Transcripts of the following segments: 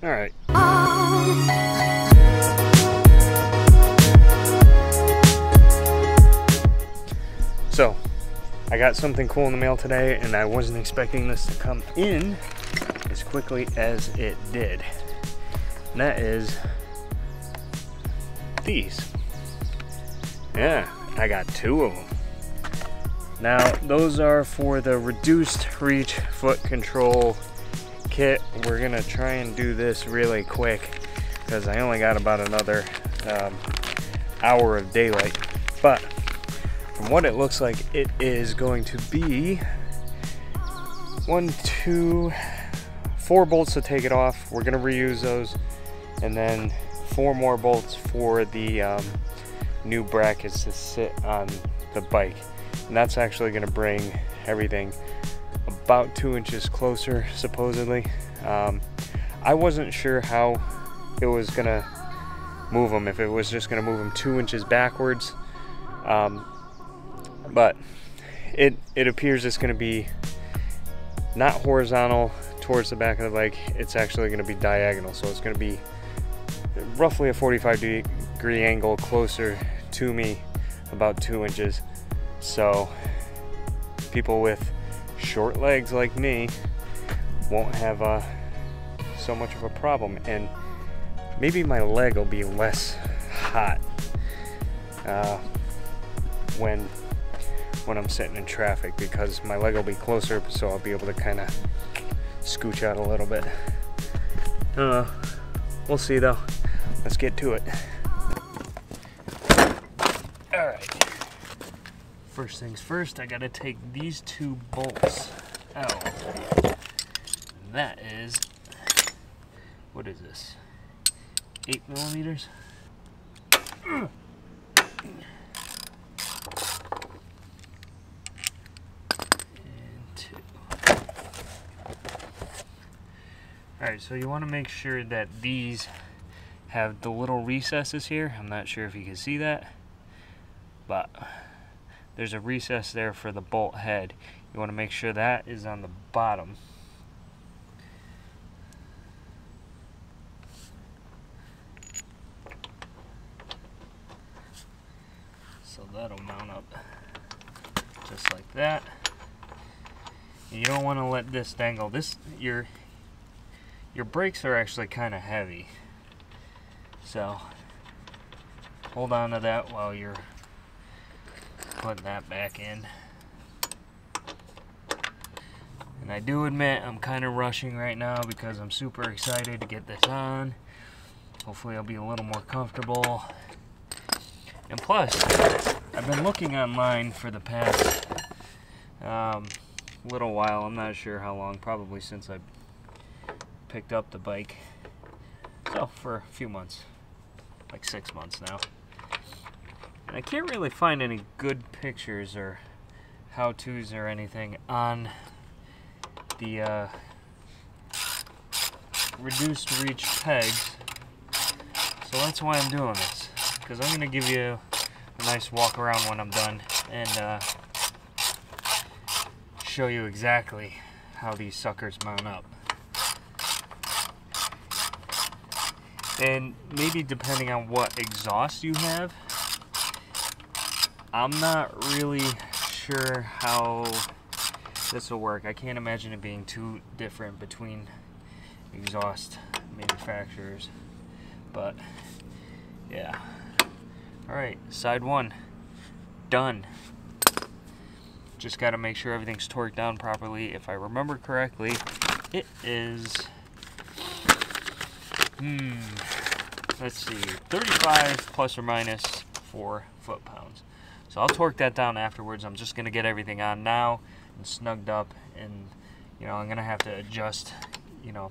All right. So, I got something cool in the mail today, and I wasn't expecting this to come in as quickly as it did. And that is these. Yeah, I got 2 of them. Now, those are for the reduced reach foot control kit. We're gonna try and do this really quick because I only got about another hour of daylight. But from what it looks like, it is going to be 1, 2, 4 bolts to take it off. We're gonna reuse those, and then 4 more bolts for the new brackets to sit on the bike. And that's actually gonna bring everything about 2 inches closer, supposedly. I wasn't sure how it was gonna move them, if it was just gonna move them 2 inches backwards. But it appears it's going to be not horizontal towards the back of the bike. It's actually going to be diagonal, so it's going to be roughly a 45-degree angle closer to me, about 2 inches. So people with short legs like me won't have so much of a problem, and maybe my leg will be less hot when I'm sitting in traffic, because my leg will be closer, so I'll be able to kind of scooch out a little bit. We'll see though. Let's get to it. Alright. First things first, I gotta take these 2 bolts out. And that is, what is this? 8 millimeters? Alright, so you want to make sure that these have the little recesses here. I'm not sure if you can see that, but there's a recess there for the bolt head. You want to make sure that is on the bottom. So that'll mount up just like that. And you don't want to let this dangle. Your brakes are actually kind of heavy, so hold on to that while you're putting that back in. And I do admit I'm kind of rushing right now because I'm super excited to get this on. Hopefully I'll be a little more comfortable. And plus, I've been looking online for the past little while. I'm not sure how long, probably since I picked up the bike. So for a few months, like 6 months now. And I can't really find any good pictures or how-tos or anything on the reduced reach pegs. So that's why I'm doing this, because I'm going to give you a nice walk around when I'm done and show you exactly how these suckers mount up. And maybe depending on what exhaust you have, I'm not really sure how this will work. I can't imagine it being too different between exhaust manufacturers, but yeah. Alright, side 1 done. Just got to make sure everything's torqued down properly. If I remember correctly, it is let's see, 35 plus or minus 4 foot-pounds. So I'll torque that down afterwards. I'm just going to get everything on now and snugged up, and I'm going to have to adjust, the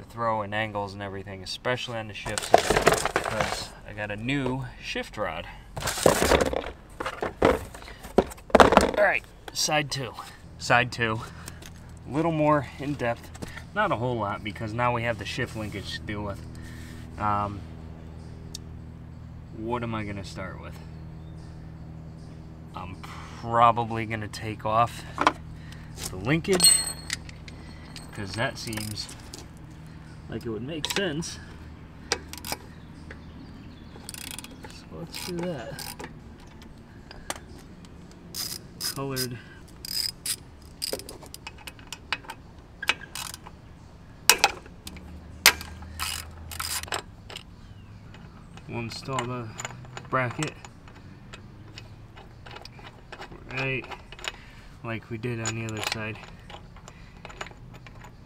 throw and angles and everything, especially on the shifts, because I got a new shift rod. Alright, side 2. Side 2, a little more in depth. Not a whole lot, because now we have the shift linkage to deal with. What am I going to start with? I'm probably going to take off the linkage, because that seems like it would make sense. So let's do that. Colored. We'll install the bracket right like we did on the other side.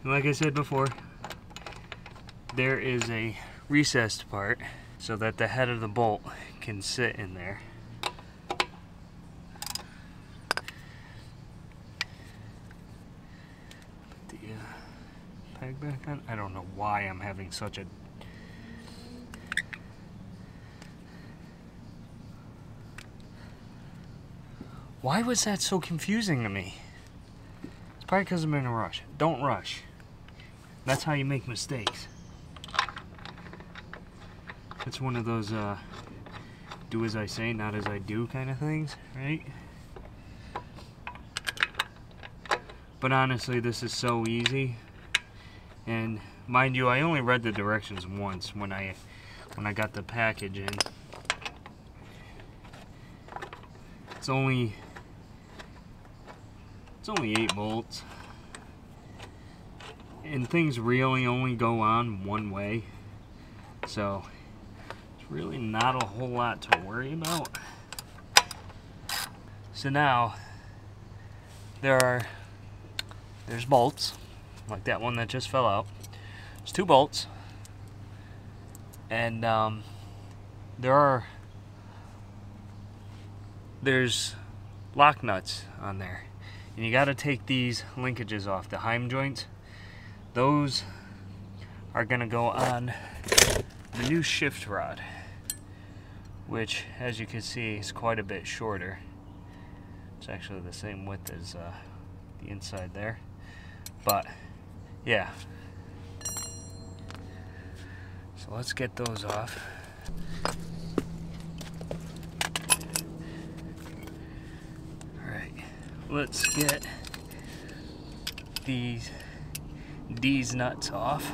And like I said before, there is a recessed part so that the head of the bolt can sit in there. Put the peg back on. I don't know why I'm having such a Why was that so confusing to me? It's probably because I'm in a rush. Don't rush. That's how you make mistakes. It's one of those do as I say, not as I do kind of things, right? But honestly, this is so easy. And mind you, I only read the directions once when I got the package in. It's only 8 bolts, and things really only go on one way, so it's really not a whole lot to worry about. So now there's bolts like that one that just fell out. There's 2 bolts, and there's lock nuts on there. And you got to take these linkages off, the Heim joints. Those are going to go on the new shift rod, which, as you can see, is quite a bit shorter. It's actually the same width as the inside there. But, yeah. So let's get those off. Let's get these nuts off.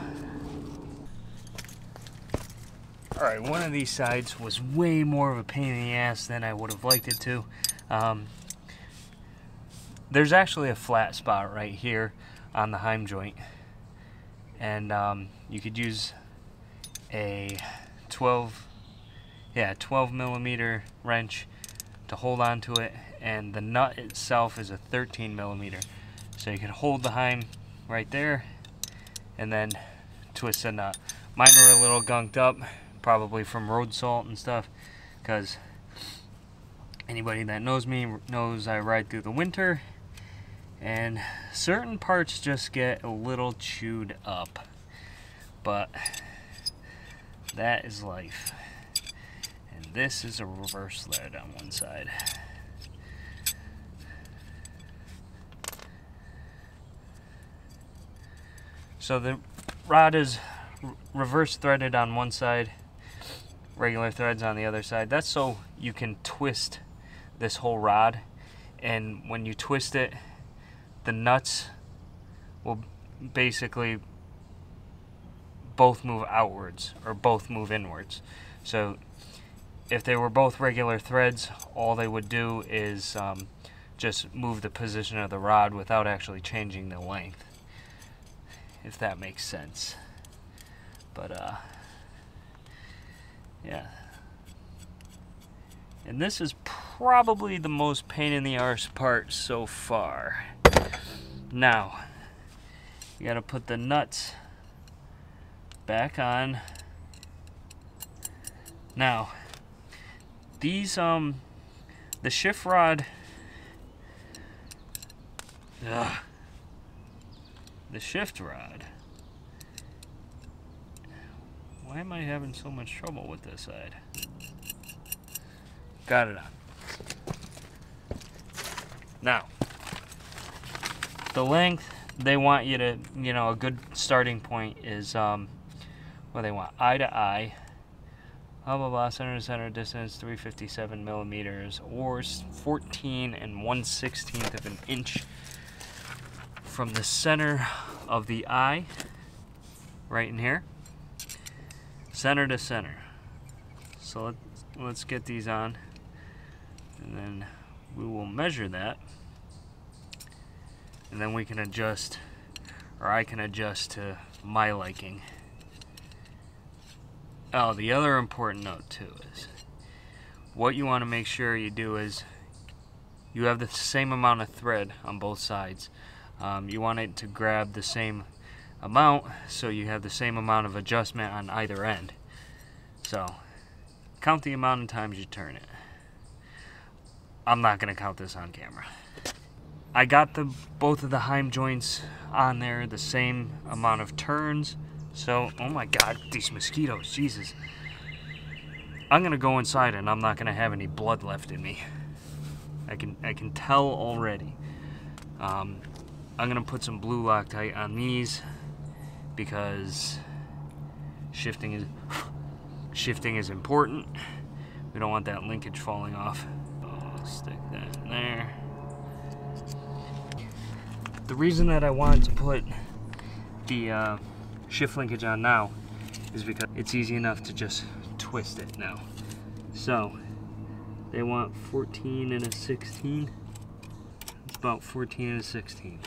Alright, one of these sides was way more of a pain in the ass than I would have liked it to. There's actually a flat spot right here on the Heim joint. And you could use a 12 millimeter wrench to hold on to it, and the nut itself is a 13 millimeter, so you can hold the Heim right there and then twist the nut. Mine were a little gunked up, probably from road salt and stuff, because anybody that knows me knows I ride through the winter and certain parts just get a little chewed up, but that is life. And this is a reverse thread on one side. So the rod is reverse threaded on one side, regular threads on the other side. That's so you can twist this whole rod, and when you twist it, the nuts will basically both move outwards or both move inwards. So if they were both regular threads, all they would do is just move the position of the rod without actually changing the length, if that makes sense. But yeah, and this is probably the most pain in the arse part so far. Now you got to put the nuts back on. Now these the shift rod, the shift rod, why am I having so much trouble with this side? Got it on. Now the length, they want you to, you know, a good starting point is well, they want eye to eye, blah blah blah, center to center distance 357 millimeters, or 14 1/16 of an inch from the center of the eye right in here, center to center. So let's get these on, and then we will measure that, and then we can adjust, or I can adjust to my liking. Oh, the other important note too is what you want to make sure you do is you have the same amount of thread on both sides. You want it to grab the same amount, so you have the same amount of adjustment on either end. So count the amount of times you turn it. I'm not going to count this on camera. I got both of the heim joints on there the same amount of turns. So, oh my god, these mosquitoes, Jesus. I'm going to go inside and I'm not going to have any blood left in me. I can tell already. I'm going to put some blue Loctite on these because shifting is important. We don't want that linkage falling off. I'll stick that in there. The reason that I wanted to put the shift linkage on now is because it's easy enough to just twist it now. So they want 14 and a 16. It's about 14 and a 16.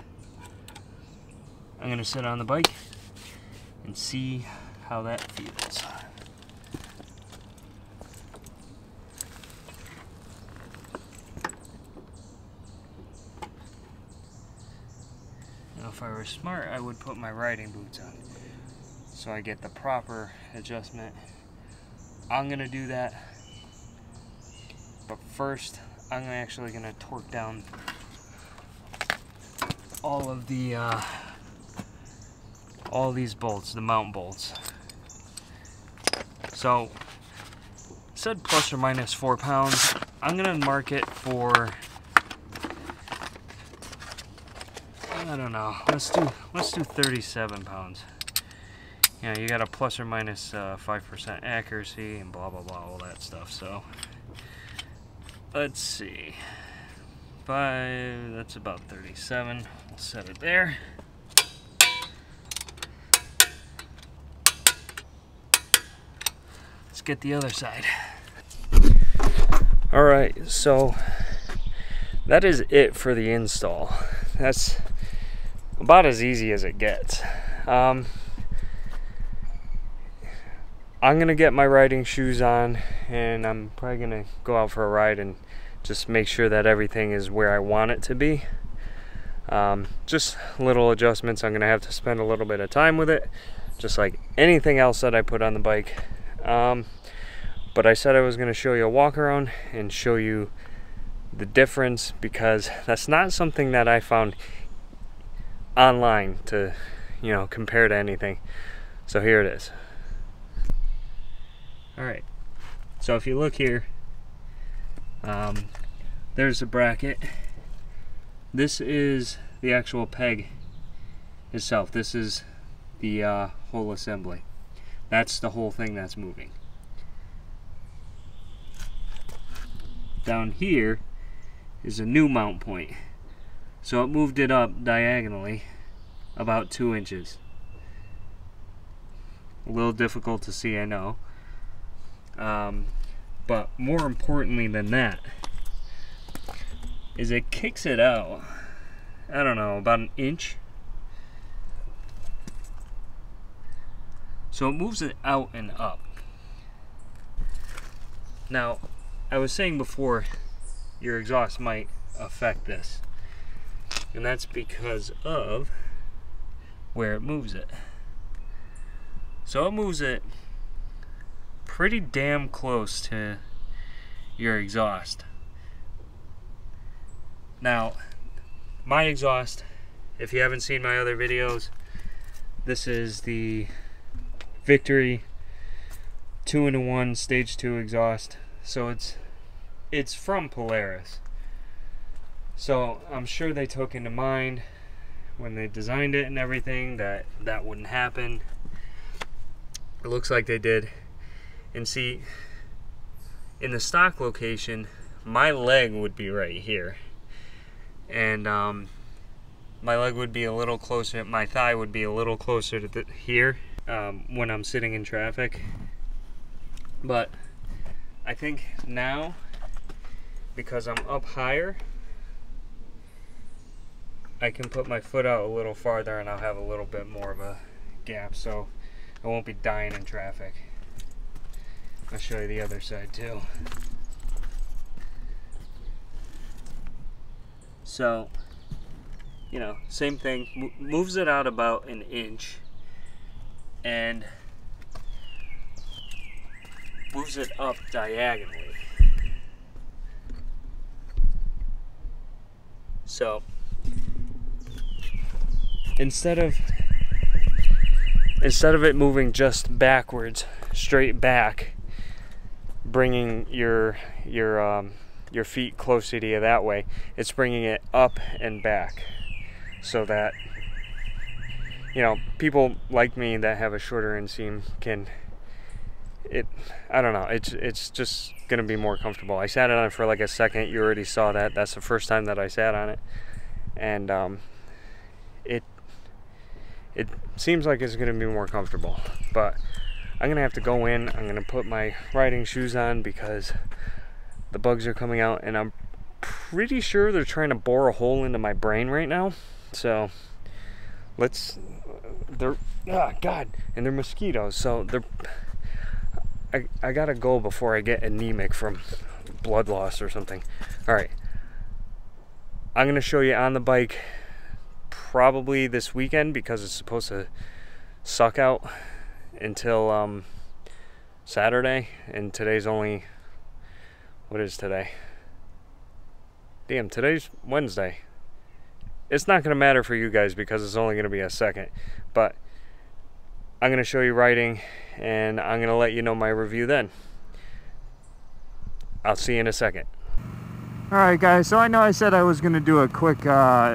I'm gonna sit on the bike and see how that feels. Now, if I were smart, I would put my riding boots on so I get the proper adjustment. I'm gonna do that, but first I'm actually gonna torque down all of the all these bolts, the mount bolts. So it said plus or minus 4 pounds. I'm gonna mark it for, I don't know, let's do 37 pounds. You know, you got a plus or minus 5% accuracy and blah blah blah, all that stuff. So let's see, 5, that's about 37. We'll set it there. Let's get the other side. All right, so that is it for the install. That's about as easy as it gets. I'm gonna get my riding shoes on, and I'm probably gonna go out for a ride and just make sure that everything is where I want it to be. Just little adjustments. I'm gonna have to spend a little bit of time with it, just like anything else that I put on the bike. But I said I was gonna show you a walk around and show you the difference, because that's not something that I found online to, you know, compare to anything. So here it is. Alright, so if you look here, there's a bracket. This is the actual peg itself. This is the whole assembly. That's the whole thing that's moving. Down here is a new mount point. So it moved it up diagonally about 2 inches. A little difficult to see, I know. But more importantly than that is it kicks it out, I don't know, about 1 inch. So it moves it out and up. Now, I was saying before, your exhaust might affect this, and that's because of where it moves it. So it moves it pretty damn close to your exhaust. Now, my exhaust, if you haven't seen my other videos, this is the Victory 2-in-1 stage 2 exhaust. So it's from Polaris. So I'm sure they took into mind when they designed it and everything that that wouldn't happen. It looks like they did. And see, in the stock location, my leg would be right here, and my leg would be a little closer, my thigh would be a little closer to here, when I'm sitting in traffic. But I think now, because I'm up higher, I can put my foot out a little farther and I'll have a little bit more of a gap, so I won't be dying in traffic. I'll show you the other side too. So, you know, same thing, moves it out about an inch and moves it up diagonally. So instead of it moving just backwards, straight back, bringing your feet closer to you that way, it's bringing it up and back, so that, you know, people like me that have a shorter inseam can, I don't know, it's just gonna be more comfortable. I sat on it for like a second. You already saw that. That's the first time that I sat on it, and it seems like it's gonna be more comfortable. But I'm gonna have to go in. I'm gonna put my riding shoes on because the bugs are coming out, and I'm pretty sure they're trying to bore a hole into my brain right now. So they're, oh God, and they're mosquitoes. So I gotta go before I get anemic from blood loss or something. All right, I'm gonna show you on the bike probably this weekend, because it's supposed to suck out until Saturday, and today's only, what is today? Damn, today's Wednesday. It's not gonna matter for you guys because it's only gonna be a second, but I'm gonna show you riding, and I'm gonna let you know my review then. I'll see you in a second. Alright guys, so I know I said I was gonna do a quick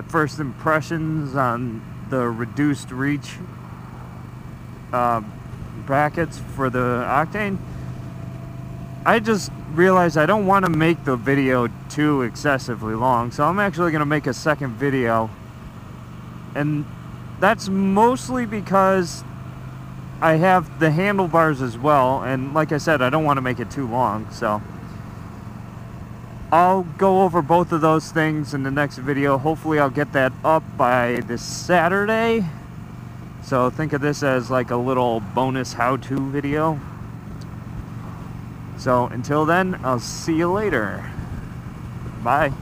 first impressions on the reduced reach brackets for the Octane. I just realized I don't want to make the video too excessively long, so I'm actually gonna make a second video, and that's mostly because I have the handlebars as well, and like I said, I don't want to make it too long, so I'll go over both of those things in the next video. Hopefully I'll get that up by this Saturday, so think of this as like a little bonus how-to video. So until then, I'll see you later. Bye.